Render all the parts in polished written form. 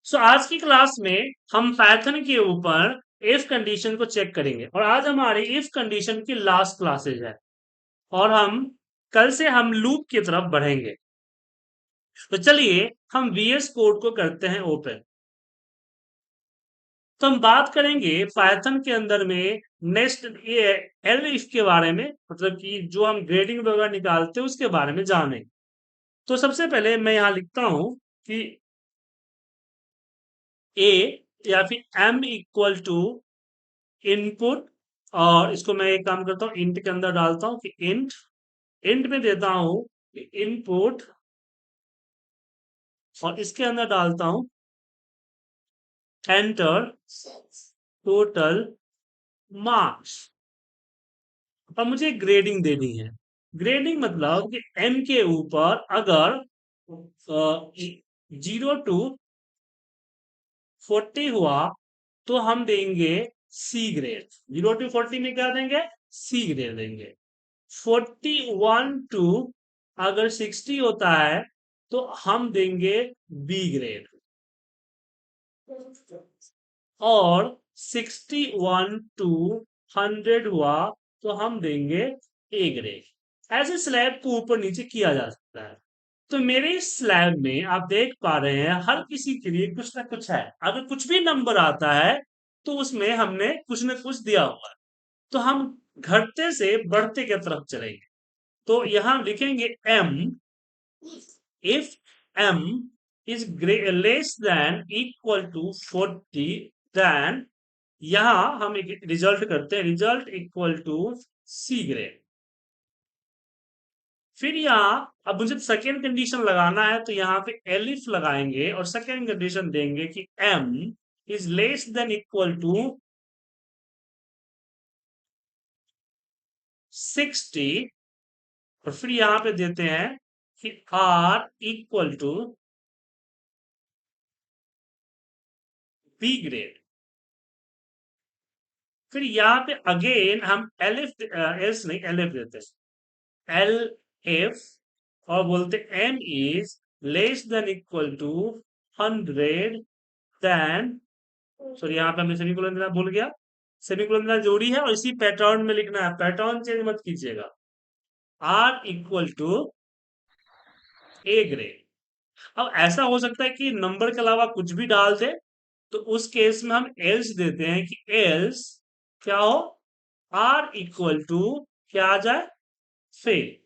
सो आज की क्लास में हम पाइथन के ऊपर इफ कंडीशन को चेक करेंगे और आज हमारी इफ कंडीशन की लास्ट क्लासेज है और हम कल से हम लूप की तरफ बढ़ेंगे। तो चलिए हम वीएस कोड को करते हैं ओपन। तो हम बात करेंगे पाइथन के अंदर में नेक्स्ट ये एल इफ के बारे में, मतलब कि जो हम ग्रेडिंग वगैरह निकालते हैं उसके बारे में जानें। तो सबसे पहले मैं यहाँ लिखता हूं कि ए या फिर एम इक्वल टू इनपुट, और इसको मैं एक काम करता हूँ इंट के अंदर डालता हूँ कि इंट इंट में देता हूँ कि इनपुट, और इसके अंदर डालता हूँ एंटर टोटल मार्क्स। अब मुझे ग्रेडिंग देनी है। ग्रेडिंग मतलब कि एम के ऊपर अगर 0 to 40 हुआ तो हम देंगे सी ग्रेड। 0 to 40 में क्या देंगे? सी ग्रेड देंगे। 41 to अगर 60 होता है तो हम देंगे बी ग्रेड, और 61 to 100 हुआ तो हम देंगे ए ग्रेड। ऐसे स्लैब को ऊपर नीचे किया जा सकता है। तो मेरे इस स्लैब में आप देख पा रहे हैं हर किसी के लिए कुछ ना कुछ है। अगर कुछ भी नंबर आता है तो उसमें हमने कुछ ना कुछ दिया हुआ है। तो हम घटते से बढ़ते की तरफ चलेंगे। तो यहां लिखेंगे M if m is less than equal to 40, then यहां हम एक रिजल्ट करते हैं, result equal to C grade. फिर यहाँ अब मुझे सेकेंड कंडीशन लगाना है तो यहाँ पे एलिफ लगाएंगे और सेकेंड कंडीशन देंगे कि m is less than equal to 60, और फिर यहाँ पे देते हैं कि r equal to B grade. फिर यहाँ पे अगेन हम एलिफ एल्स नहीं एलिफ देते हैं, एल एफ, और बोलते M is less than equal to 100, then sorry यहाँ पे हमने सेमीकोलन देना भूल गया। सेमीकोलन देना जरूरी है और इसी पैटर्न में लिखना है, पैटर्न चेंज मत कीजिएगा। R equal to A grade. अब ऐसा हो सकता है कि नंबर के अलावा कुछ भी डाल दे, तो उस केस में हम एल्स देते हैं कि एल्स क्या हो, आर इक्वल टू क्या आ जाए, फेल।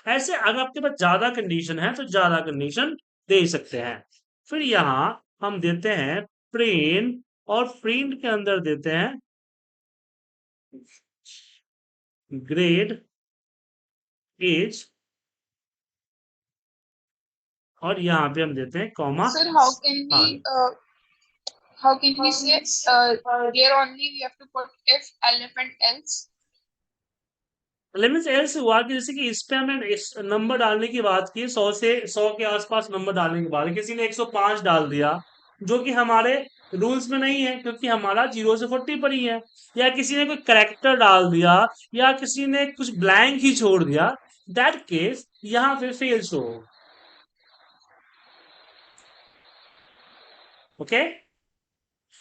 ऐसे अगर आपके पास ज्यादा कंडीशन है तो ज्यादा कंडीशन दे सकते हैं। फिर यहां हम देते हैं प्रिंट, और प्रिंट के अंदर देते हैं ग्रेड एज, और यहाँ पे हम देते हैं कॉमा Sir, आगे। how can we say here only we have to put if elephant else? Elements L से हुआ कि जैसे कि इस पे हमने इस नंबर डालने की बात की, 100 से 100 के आसपास नंबर डालने की बात, किसी ने 105 डाल दिया जो कि हमारे रूल्स में नहीं है क्योंकि हमारा 0 से 40 पर ही है, या किसी ने कोई करेक्टर डाल दिया, या किसी ने कुछ ब्लैंक ही छोड़ दिया, दैट केस यहाँ पे फेल शो हो। ओके,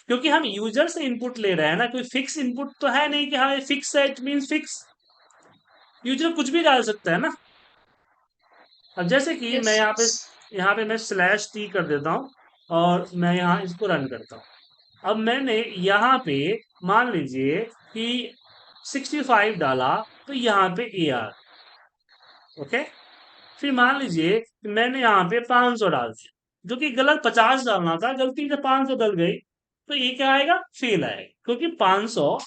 क्योंकि हम यूजर से इनपुट ले रहे हैं ना, कोई फिक्स इनपुट तो है नहीं कि हाँ फिक्स है इट मीन फिक्स। यूजर कुछ भी डाल सकता है ना। अब जैसे कि मैं Yes, yes. यहाँ पे मैं स्लैश टी कर देता हूँ और मैं यहाँ इसको रन करता हूँ। अब मैंने यहाँ पे मान लीजिए कि 65 डाला तो यहाँ पे ए आर। ओके, फिर मान लीजिए कि मैंने यहाँ पे 500 डाल दिया, जो कि गलत 50 डालना था, गलती से 500 डल गई, तो ये क्या आएगा, फेल आएगा, क्योंकि 500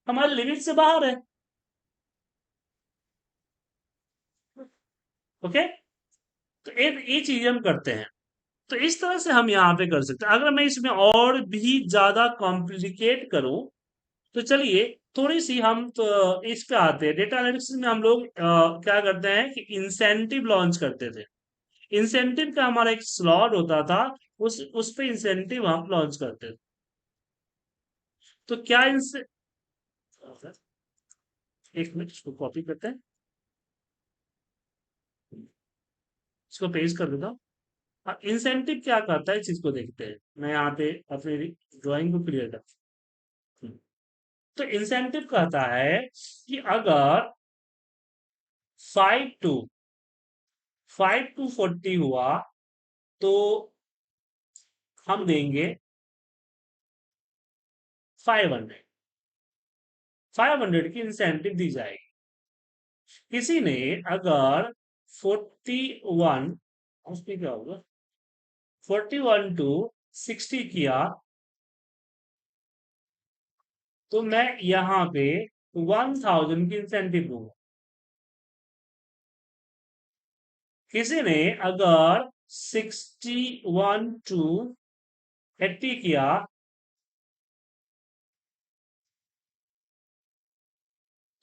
हमारे लिमिट से बाहर है। ओके, तो ये चीज हम करते हैं। तो इस तरह से हम यहाँ पे कर सकते हैं। अगर मैं इसमें और भी ज्यादा कॉम्प्लिकेट करूं तो चलिए थोड़ी सी हम तो इस पे आते हैं। डेटा एनालिटिक्स में हम लोग क्या करते हैं कि इंसेंटिव लॉन्च करते थे। इंसेंटिव का हमारा एक स्लॉट होता था, उस पे इंसेंटिव हम लॉन्च करते थे। तो क्या इंसे एक मिनट इसको कॉपी करते हैं, इसको पेस्ट कर देता हूँ। अब इंसेंटिव क्या करता है, इस चीज को देखते हैं। मैं यहाँ पे अपनी ड्राइंग को क्लियर कर। तो इंसेंटिव कहता है कि अगर 5 to 40 हुआ तो हम देंगे 500। 500 की इंसेंटिव दी जाएगी। किसी ने अगर 41, उसमें क्या होगा, 41 to 60 किया तो मैं यहाँ पे 1000 की इंसेंटिव दूंगा। किसी ने अगर 61 to 80 किया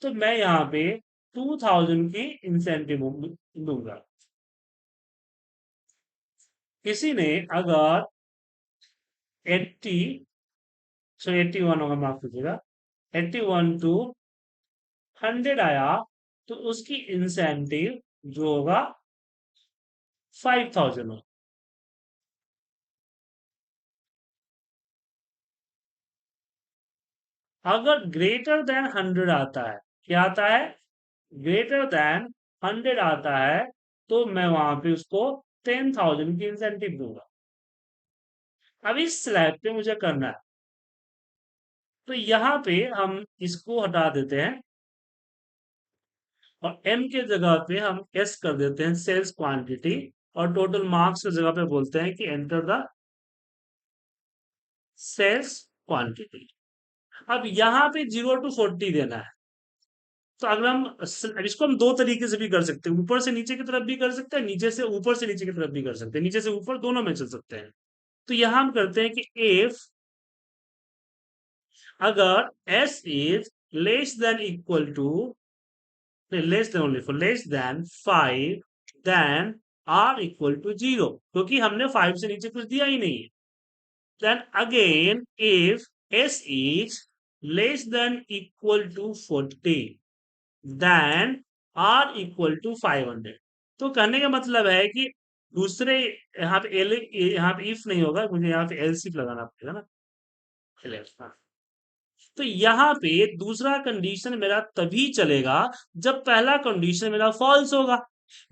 तो मैं यहाँ पे 2000 की इंसेंटिव दूंगा। किसी ने अगर 80, 81 होगा, माफ कीजिएगा, 81 to 100 आया तो उसकी इंसेंटिव जो होगा 5000 होगा। अगर ग्रेटर देन 100 आता है, क्या आता है, ग्रेटर देन 100 आता है, तो मैं वहां पे उसको 10,000 की इंसेंटिव दूंगा। अब इस स्लैब पे मुझे करना है, तो यहाँ पे हम इसको हटा देते हैं और एम के जगह पे हम एस कर देते हैं, सेल्स क्वांटिटी, और टोटल मार्क्स की जगह पे बोलते हैं कि एंटर द सेल्स क्वांटिटी। अब यहाँ पे 0 to 40 देना है। तो अगर हम अब इसको हम दो तरीके से भी कर सकते हैं, ऊपर से नीचे की तरफ भी कर सकते हैं, नीचे से ऊपर से नीचे की तरफ भी कर सकते हैं, नीचे से ऊपर दोनों में चल सकते हैं। तो यहां हम करते हैं कि इफ अगर s is less than equal to, less than only for less than 5, then r equal to 0, क्योंकि हमने 5 से नीचे कुछ दिया ही नहीं है। Then again if s is less than equal to 40, then r equal to 500। तो कहने का मतलब है कि दूसरे, यहाँ पे एल, यहाँ पे इफ नहीं होगा, मुझे यहाँ पे एल्स लगाना पड़ेगा ना, else, हाँ। तो यहाँ पे दूसरा कंडीशन मेरा तभी चलेगा जब पहला कंडीशन मेरा फॉल्स होगा।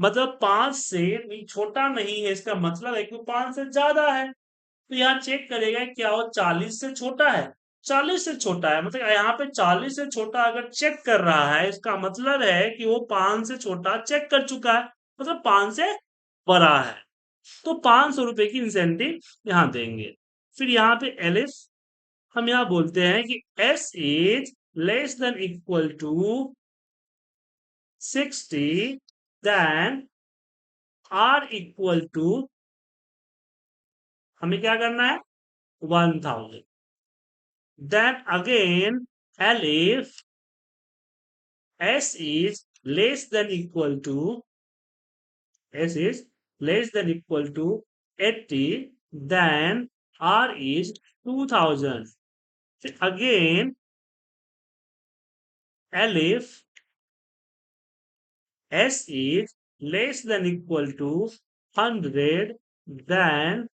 मतलब 5 से छोटा नहीं है, इसका मतलब है कि वो 5 से ज्यादा है। तो यहाँ चेक करेगा क्या वो 40 से छोटा है। 40 से छोटा है मतलब यहाँ पे 40 से छोटा अगर चेक कर रहा है, इसका मतलब है कि वो 5 से छोटा चेक कर चुका है, मतलब 5 से बड़ा है। तो 500 रुपए की इंसेंटिव यहाँ देंगे। फिर यहाँ पे एलिफ हम यहाँ बोलते हैं कि s is less than equal to 60, then r equal to, हमें क्या करना है, 1000। Then again elif s is less than equal to, s is less than equal to 80, then r is 2000. Again elif s is less than equal to 100, then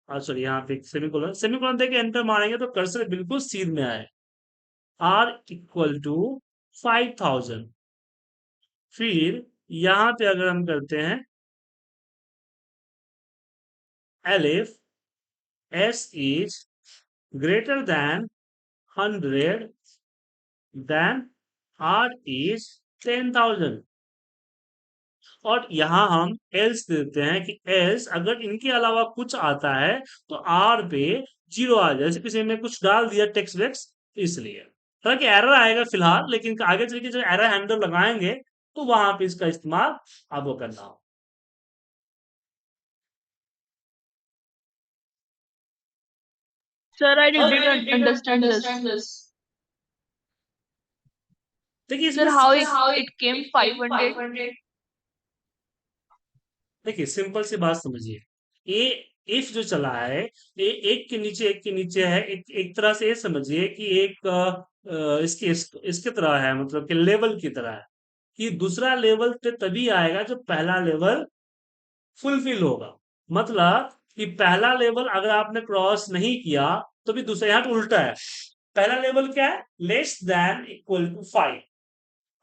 sorry, यहाँ पे semicolon, semicolon देके enter मारेंगे तो cursor बिल्कुल सीध में आए, r equal to 5000। फिर यहाँ पे अगर हम करते हैं elif s is greater than 100, then r is 10,000। और यहाँ हम else देते हैं कि else अगर इनके अलावा कुछ आता है तो r पे 0 आ जाए, जैसे किसी ने कुछ डाल दिया टेक्स्ट वेक्स, इसलिए हालांकि एरर आएगा फिलहाल, लेकिन आगे चल के जब एरर हैंडल लगाएंगे तो वहां पे इसका इस्तेमाल आपको करना हो। Sir, I Sir, didn't I didn't understand understand this. this. देखिए Sir, इसमें how Sir, it how it came it came 500? 500? देखिए सिंपल सी बात समझिए, ये इफ जो चला है, ये एक के नीचे है, एक तरह से ये समझिए कि एक इसके तरह है, मतलब कि लेवल की तरह है, कि दूसरा लेवल पे तभी आएगा जब पहला लेवल फुलफिल होगा। मतलब कि पहला लेवल अगर आपने क्रॉस नहीं किया तो भी दूसरा, यहाँ तो उल्टा है। पहला लेवल क्या है, लेस देन इक्वल टू 5।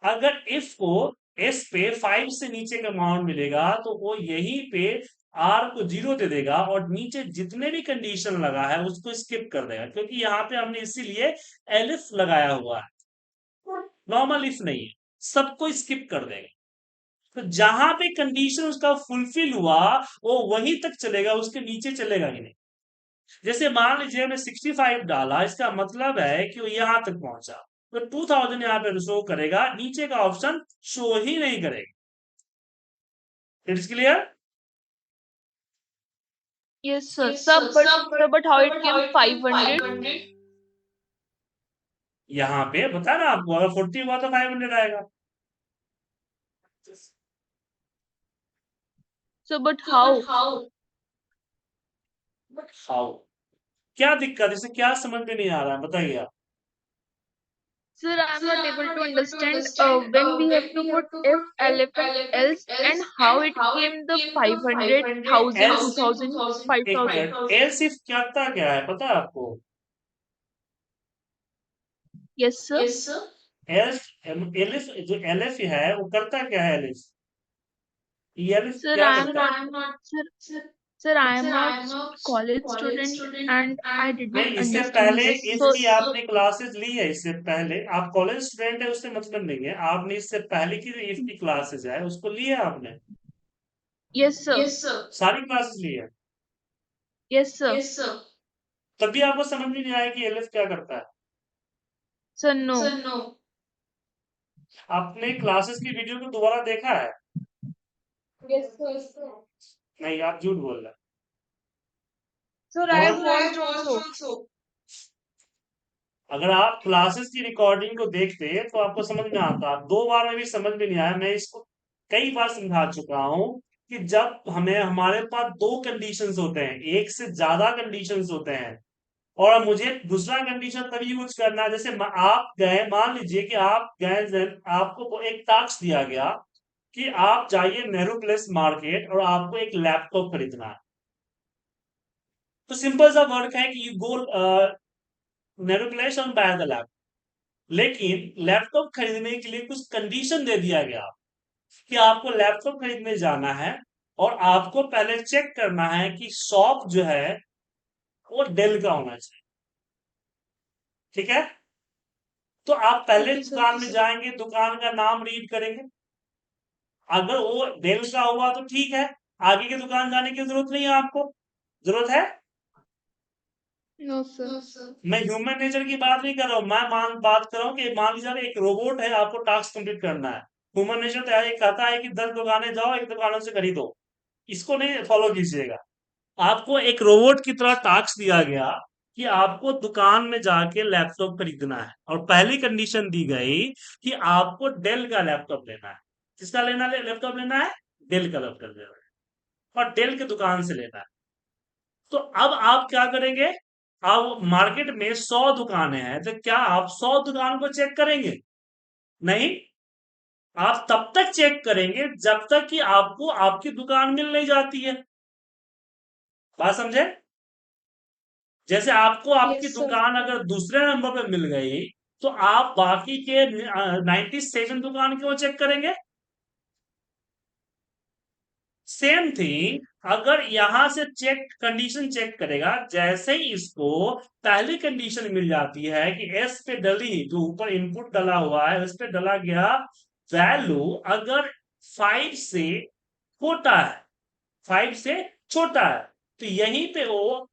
अगर इफ को एस पे 5 से नीचे का अमाउंट मिलेगा तो वो यहीं पे आर को 0 दे देगा और नीचे जितने भी कंडीशन लगा है उसको स्किप कर देगा, क्योंकि यहाँ पे हमने इसीलिए एलिफ लगाया हुआ है, नॉर्मल इफ नहीं है, सबको स्किप कर देगा। तो जहां पे कंडीशन उसका फुलफिल हुआ वो वहीं तक चलेगा, उसके नीचे चलेगा ही नहीं। जैसे मान लीजिए हमने 65 डाला, इसका मतलब है कि वो यहां तक पहुंचा, तो 2000 यहाँ पे शो करेगा, नीचे का ऑप्शन शो ही नहीं करेगा। It's clear? Yes, sir. Sir, but how it came 500? यहाँ पे बता ना आपको, अगर 40 हुआ तो 500 आएगा। So, but how? हाउ, क्या दिक्कत, इसे क्या समझ में नहीं आ रहा है, बताइए आप। Sir, I'm not able to understand when we have to put if, elif and else and how it came the 500, 1000, else, 2000, एक 5000. मिनट, एल्स इफ क्या है पता है आपको? Yes, sir. एल्स, एलिफ, जो एलिफ है वो करता क्या है एलिफ? ये एलिफ Sir, क्या I am करता not, है? sir, sir, I am not college student and I did not नहीं, इससे understand पहले this. So, इसकी आपने क्लासेस ली है, इससे पहले आप कॉलेज स्टूडेंट है उससे मतलब नहीं है, आपने इससे पहले की जो इफ की क्लासेस है उसको ली है आपने, yes, sir. सारी क्लासेस ली है, Yes, sir. तभी आपको समझ में नहीं आया कि एलिफ क्या करता है। Sir, no. आपने क्लासेस की वीडियो को दोबारा देखा है? Yes, sir. नहीं, आप झूठ बोल रहे हैं। Sir, I have watched also. अगर आप क्लासेस की रिकॉर्डिंग को देखते तो आपको समझ में आता। 2 बार में भी समझ में नहीं आया, मैं इसको कई बार समझा चुका हूं कि जब हमें हमारे पास दो कंडीशंस होते हैं, एक से ज्यादा कंडीशंस होते हैं, और मुझे दूसरा कंडीशन तभी यूज करना है, जैसे आप गए, मान लीजिए कि आप गए, आपको एक टास्क दिया गया कि आप जाइए नेहरू प्लेस मार्केट और आपको एक लैपटॉप खरीदना है। तो सिंपल सा वर्क है कि यू गो नेहरू प्लेस और बाय द लैपटॉप। लेकिन लैपटॉप खरीदने के लिए कुछ कंडीशन दे दिया गया कि आपको लैपटॉप खरीदने जाना है और आपको पहले चेक करना है कि शॉप जो है वो डेल का होना चाहिए। ठीक है? तो आप पहले Okay, sir. दुकान में जाएंगे, दुकान का नाम रीड करेंगे, अगर वो डेल का हुआ तो ठीक है, आगे की दुकान जाने की जरूरत नहीं है आपको। जरूरत है? No, sir. मैं ह्यूमन नेचर की बात नहीं कर रहा हूँ, मैं बात कर रहा हूँ कि मान लीजिए एक रोबोट है, आपको टास्क कंप्लीट करना है। ह्यूमन नेचर तो ये कहता है कि 10 दुकानें जाओ, एक दुकानों से खरीदो। इसको नहीं फॉलो कीजिएगा। आपको एक रोबोट की तरह टास्क दिया गया कि आपको दुकान में जाके लैपटॉप खरीदना है, और पहली कंडीशन दी गई कि आपको डेल का लैपटॉप लेना है। किसका लेना लैपटॉप लेना है? डेल का लैपटॉप लेना है, और डेल की दुकान से लेना है। तो अब आप क्या करेंगे? अब मार्केट में 100 दुकानें हैं, तो क्या आप 100 दुकान को चेक करेंगे? नहीं। आप तब तक चेक करेंगे जब तक कि आपको आपकी दुकान मिल नहीं जाती है। बात समझे? जैसे आपको आपकी Yes, sir. दुकान अगर दूसरे नंबर पे मिल गई तो आप बाकी के 97 दुकान क्यों चेक करेंगे? सेम थिंग, अगर यहां से चेक कंडीशन चेक करेगा, जैसे ही इसको पहली कंडीशन मिल जाती है कि एस पे डली, जो ऊपर इनपुट डला हुआ है उस पे डला गया वैल्यू अगर 5 से छोटा है, 5 से छोटा है, तो यहीं पे वो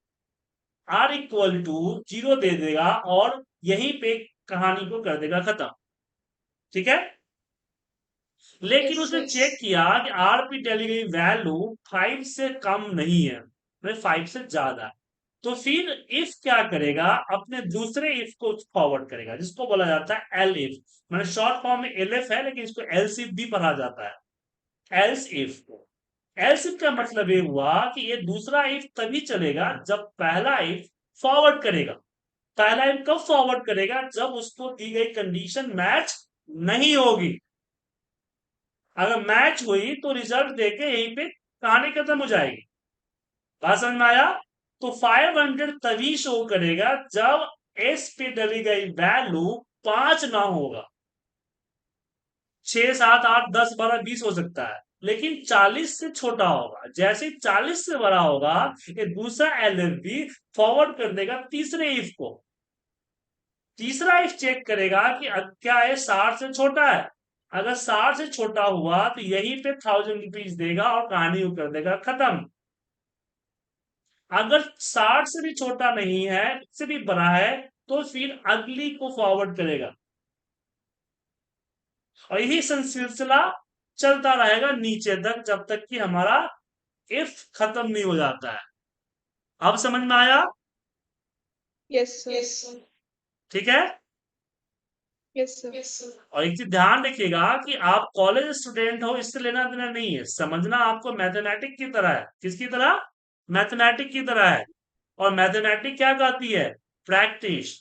आर इक्वल टू 0 दे देगा और यहीं पे कहानी को कर देगा खत्म। ठीक है? लेकिन Yes, उसने sir. चेक किया कि आरपी डली गई वैल्यू 5 से कम नहीं है, मतलब 5 से ज्यादा है। तो फिर इफ क्या करेगा, अपने दूसरे इफ को फॉरवर्ड करेगा, जिसको बोला जाता है एल इफ। मैंने शॉर्ट फॉर्म में एल इफ है, लेकिन इसको एल्स इफ भी पढ़ा जाता है, एल्स इफ को। एल्स इफ का मतलब ये हुआ कि ये दूसरा इफ तभी चलेगा जब पहला इफ फॉरवर्ड करेगा। पहला इफ कब फॉरवर्ड करेगा? जब उसको दी गई कंडीशन मैच नहीं होगी। अगर मैच हुई तो रिजल्ट देके यहीं पे कहानी खत्म हो जाएगी। बात समझ में आया? तो 500 तभी शो करेगा जब एस पे डली गई वैल्यू 5 ना होगा। 6, 7, 8, 10, 12, 20 हो सकता है, लेकिन 40 से छोटा होगा। जैसे 40 से बड़ा होगा, ये दूसरा एलएफबी फॉरवर्ड कर देगा तीसरे इफ को। तीसरा इफ चेक करेगा कि क्या ये 60 से छोटा है। अगर 60 से छोटा हुआ तो यहीं पे 1000 रुपीज देगा और कहानी को कर देगा खत्म। अगर 60 से भी छोटा नहीं है, उससे भी बड़ा है, तो फिर अगली को फॉरवर्ड करेगा और यही सिलसिला चलता रहेगा नीचे तक, जब तक कि हमारा इफ खत्म नहीं हो जाता है। अब समझ में आया? Yes, sir. ठीक है। Yes, sir. और एक चीज ध्यान रखिएगा कि आप कॉलेज स्टूडेंट हो, इससे लेना देना नहीं है। समझना आपको मैथमेटिक की तरह है। किसकी तरह? मैथमेटिक की तरह है। और मैथमेटिक क्या कहती है? प्रैक्टिस।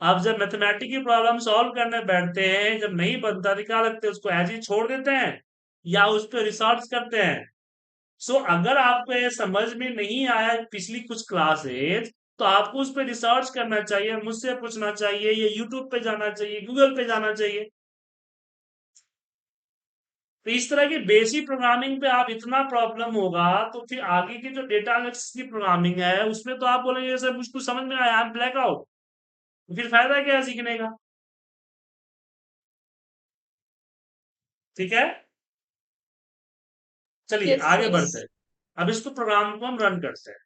आप जब मैथमेटिक की प्रॉब्लम सॉल्व करने बैठते हैं, जब नहीं बनता तो क्या लगता है, उसको ऐसे ही छोड़ देते हैं या उस पर रिसर्च करते हैं। सो अगर आपको ये समझ में नहीं आया पिछली कुछ क्लासेज, तो आपको उस पर रिसर्च करना चाहिए, मुझसे पूछना चाहिए, या यूट्यूब पे जाना चाहिए, गूगल पे जाना चाहिए। तो इस तरह की बेसिक प्रोग्रामिंग पे आप इतना प्रॉब्लम होगा, तो फिर आगे की जो डेटा एनालिसिस की प्रोग्रामिंग है उसमें तो आप बोलेंगे सर मुझको समझ में आया, ब्लैकआउट। फिर फायदा क्या है सीखने का? ठीक है, चलिए Yes, आगे sir. बढ़ते हैं। अब इसको प्रोग्राम को हम रन करते हैं।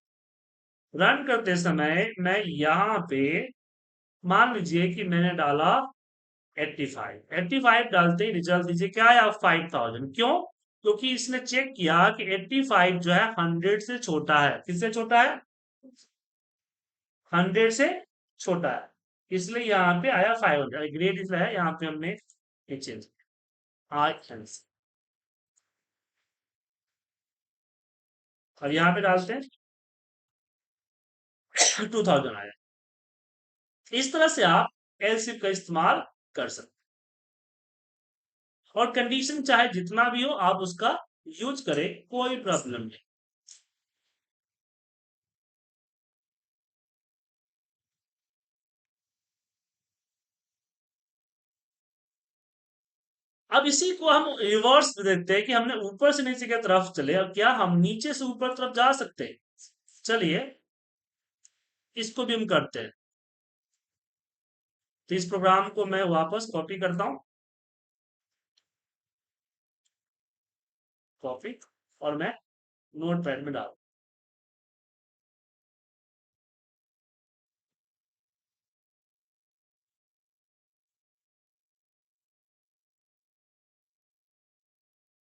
रन करते समय मैं यहाँ पे मान लीजिए कि मैंने डाला 85। 85 डालते ही रिजल्ट दीजिए क्या आया? 5000। क्यों? क्योंकि इसने चेक किया कि 85 जो है 100 से छोटा है। किससे छोटा है? 100 से छोटा है, इसलिए यहाँ पे आया 500। ग्रेड इसलिए है, यहाँ पे हमने ये चेंज और यहाँ पे डालते हैं 2000 आया। इस तरह से आप एलसीफ का इस्तेमाल कर सकते हैं, और कंडीशन चाहे जितना भी हो आप उसका यूज करें, कोई प्रॉब्लम नहीं। अब इसी को हम रिवर्स देखते हैं कि हमने ऊपर से नीचे की तरफ चले, और क्या हम नीचे से ऊपर तरफ जा सकते हैं? चलिए इसको भी हम करते हैं। तो इस प्रोग्राम को मैं वापस कॉपी करता हूं, कॉपी, और मैं नोटपैड में डाल।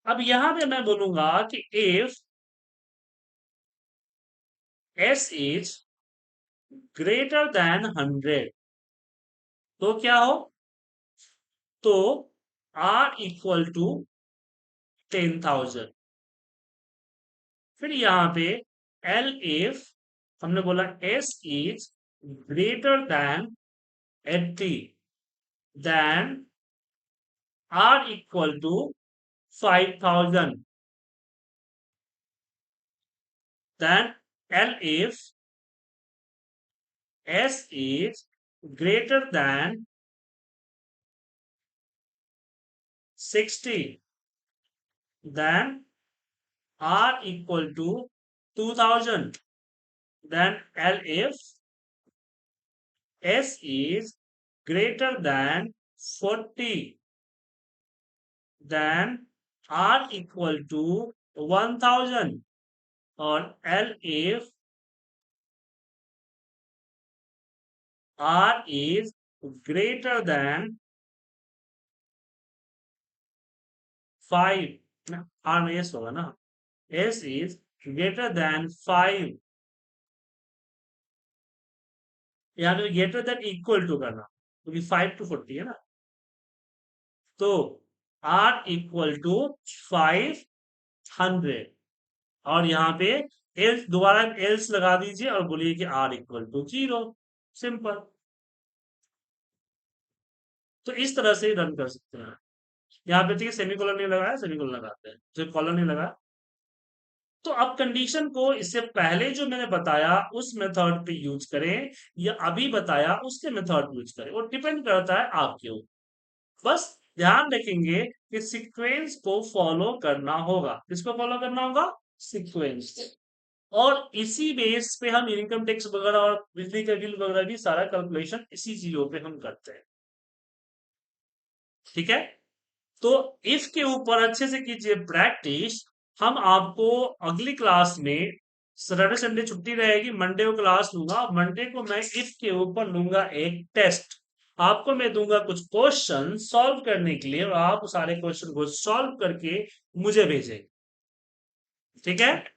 अब यहां पे मैं बोलूंगा कि if s is greater then 100, तो क्या हो? तो r इक्वल टू 10,000। फिर यहां पे एल इफ हमने बोला s is greater than 80, then r equal to 5,000। Then elif s is greater than 60, then r equal to 2000। then L if s is greater than 40, then r equal to 1000। और L if r is greater than 5, r में s होगा ना, s is greater than 5, यहाँ पे greater than equal to करना, क्योंकि 5 to 40 है ना। तो r इक्वल टू 500, और यहाँ पे एल्स, दोबारा एल्स लगा दीजिए और बोलिए कि r इक्वल टू 0। सिंपल। तो इस तरह से रन कर सकते हैं। यहाँ पे देखिए सेमीकोलन नहीं लगाया, सेमीकोलन लगाते हैं, सिर्फ कॉलन नहीं लगा। तो अब कंडीशन को इससे पहले जो मैंने बताया उस मेथड पे यूज करें या अभी बताया उसके मेथड यूज करें, वो डिपेंड करता है आपके ऊपर। बस ध्यान रखेंगे कि सीक्वेंस को फॉलो करना होगा। किसको फॉलो करना होगा? सीक्वेंस। और इसी बेस पे हम इनकम टैक्स वगैरह और बिजली का बिल वगैरह भी सारा कैलकुलेशन इसी चीजों पे हम करते हैं। ठीक है, तो इसके ऊपर अच्छे से कीजिए प्रैक्टिस। हम आपको अगली क्लास में, सैटरडे संडे छुट्टी रहेगी, मंडे को क्लास लूंगा। मंडे को मैं इसके ऊपर लूंगा एक टेस्ट। आपको मैं दूंगा कुछ क्वेश्चन सॉल्व करने के लिए और आप सारे क्वेश्चन को सॉल्व करके मुझे भेजें। ठीक है।